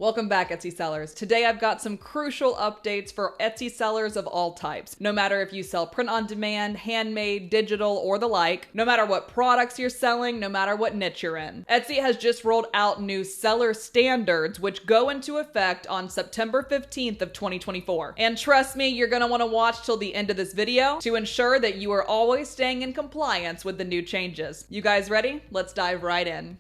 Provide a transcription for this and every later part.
Welcome back, Etsy sellers. Today I've got some crucial updates for Etsy sellers of all types. No matter if you sell print on demand, handmade, digital, or the like, no matter what products you're selling, no matter what niche you're in. Etsy has just rolled out new seller standards, which go into effect on September 15th of 2024. And trust me, you're gonna wanna watch till the end of this video to ensure that you are always staying in compliance with the new changes. You guys ready? Let's dive right in.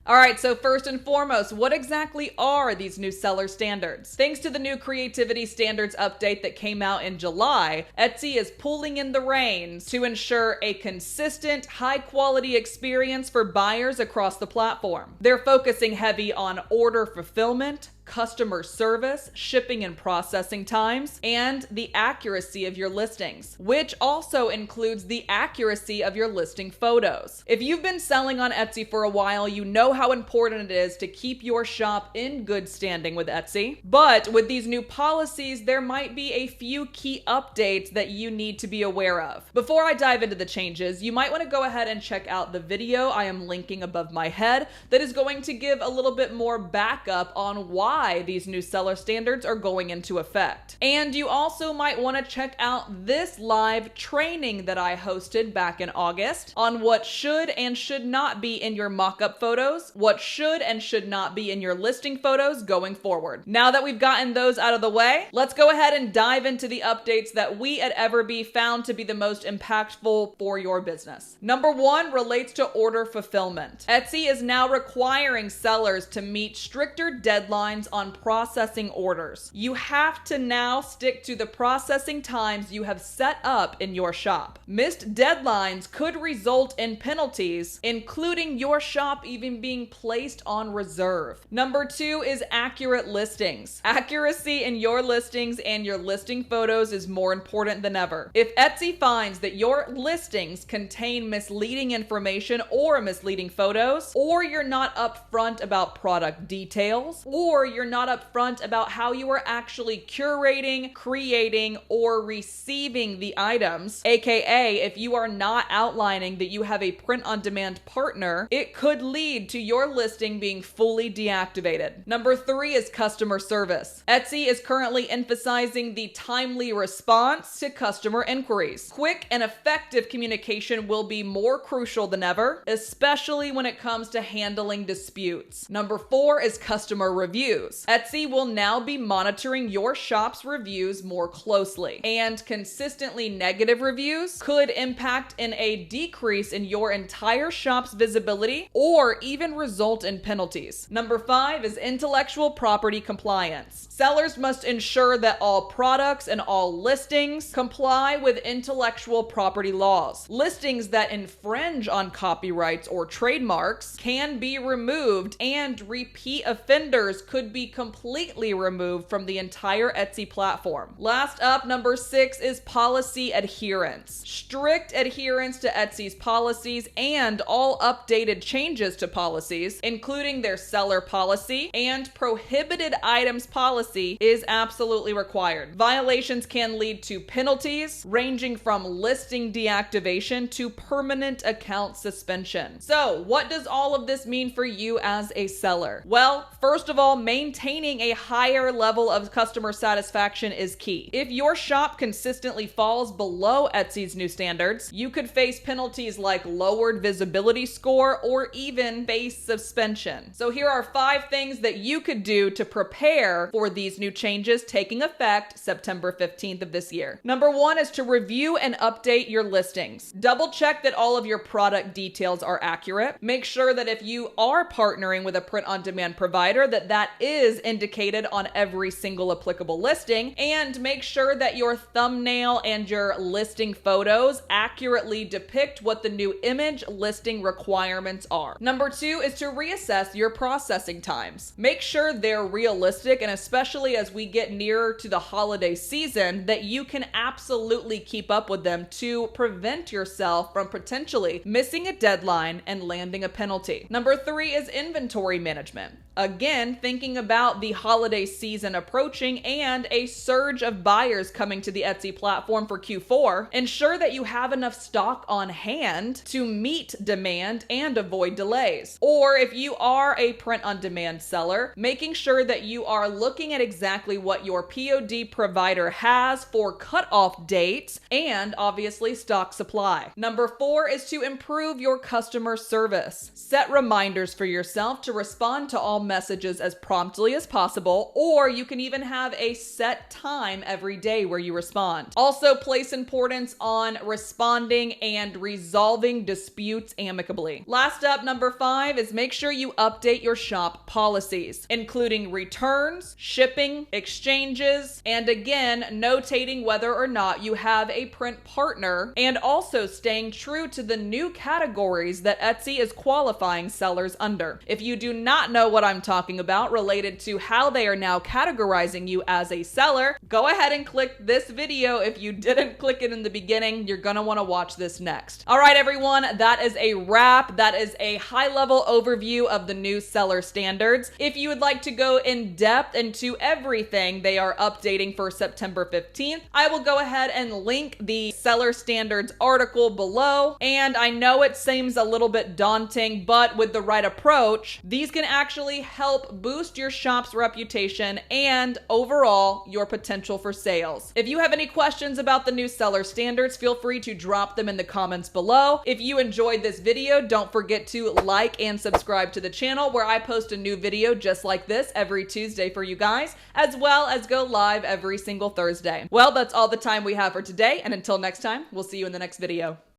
All right, so first and foremost, what exactly are these new seller standards? Thanks to the new creativity standards update that came out in July, Etsy is pulling in the reins to ensure a consistent, high-quality experience for buyers across the platform. They're focusing heavy on order fulfillment, customer service, shipping and processing times, and the accuracy of your listings, which also includes the accuracy of your listing photos. If you've been selling on Etsy for a while, you know how important it is to keep your shop in good standing with Etsy. But with these new policies, there might be a few key updates that you need to be aware of. Before I dive into the changes, you might want to go ahead and check out the video I am linking above my head that is going to give a little bit more backup on why these new seller standards are going into effect. And you also might want to check out this live training that I hosted back in August on what should and should not be in your mock-up photos, what should and should not be in your listing photos going forward. Now that we've gotten those out of the way, let's go ahead and dive into the updates that we at EverBee found to be the most impactful for your business. Number one relates to order fulfillment. Etsy is now requiring sellers to meet stricter deadlines on processing orders. You have to now stick to the processing times you have set up in your shop. Missed deadlines could result in penalties, including your shop even being placed on reserve. Number two is accurate listings. Accuracy in your listings and your listing photos is more important than ever. If Etsy finds that your listings contain misleading information or misleading photos, or you're not upfront about product details, or you're not upfront about how you are actually curating, creating, or receiving the items, aka if you are not outlining that you have a print-on-demand partner, it could lead to your listing being fully deactivated. Number three is customer service. Etsy is currently emphasizing the timely response to customer inquiries. Quick and effective communication will be more crucial than ever, especially when it comes to handling disputes. Number four is customer reviews. Etsy will now be monitoring your shop's reviews more closely, and consistently negative reviews could impact in a decrease in your entire shop's visibility or even result in penalties. Number five is intellectual property compliance. Sellers must ensure that all products and all listings comply with intellectual property laws. Listings that infringe on copyrights or trademarks can be removed, and repeat offenders could be completely removed from the entire Etsy platform. Last up, number six is policy adherence. Strict adherence to Etsy's policies and all updated changes to policies, including their seller policy and prohibited items policy, is absolutely required. Violations can lead to penalties ranging from listing deactivation to permanent account suspension. So, what does all of this mean for you as a seller? Well, first of all, maintaining a higher level of customer satisfaction is key. If your shop consistently falls below Etsy's new standards, you could face penalties like lowered visibility score or even face suspension. So here are 5 things that you could do to prepare for these new changes taking effect September 15th of this year. Number 1 is to review and update your listings. Double check that all of your product details are accurate. Make sure that if you are partnering with a print-on-demand provider, that is indicated on every single applicable listing, and make sure that your thumbnail and your listing photos accurately depict what the new image listing requirements are. Number 2 is to reassess your processing times. Make sure they're realistic, and especially as we get nearer to the holiday season, that you can absolutely keep up with them to prevent yourself from potentially missing a deadline and landing a penalty. Number 3 is inventory management. Again, thinking about the holiday season approaching and a surge of buyers coming to the Etsy platform for Q4, ensure that you have enough stock on hand to meet demand and avoid delays. Or if you are a print-on-demand seller, making sure that you are looking at exactly what your POD provider has for cutoff dates and obviously stock supply. Number 4 is to improve your customer service. Set reminders for yourself to respond to all messages as promptly as possible, or you can even have a set time every day where you respond. Also, place importance on responding and resolving disputes amicably. Last up, number 5 is make sure you update your shop policies, including returns, shipping, exchanges, and again, notating whether or not you have a print partner, and also staying true to the new categories that Etsy is qualifying sellers under. If you do not know what I'm talking about related to how they are now categorizing you as a seller, go ahead and click this video. If you didn't click it in the beginning, you're gonna wanna watch this next. All right, everyone, that is a wrap. That is a high-level overview of the new seller standards. If you would like to go in depth into everything they are updating for September 15th, I will go ahead and link the seller standards article below. And I know it seems a little bit daunting, but with the right approach, these can actually help boost your shop's reputation and overall your potential for sales. If you have any questions about the new seller standards, feel free to drop them in the comments below. If you enjoyed this video, don't forget to like and subscribe to the channel where I post a new video just like this every Tuesday for you guys, as well as go live every single Thursday. Well, that's all the time we have for today, and until next time, we'll see you in the next video.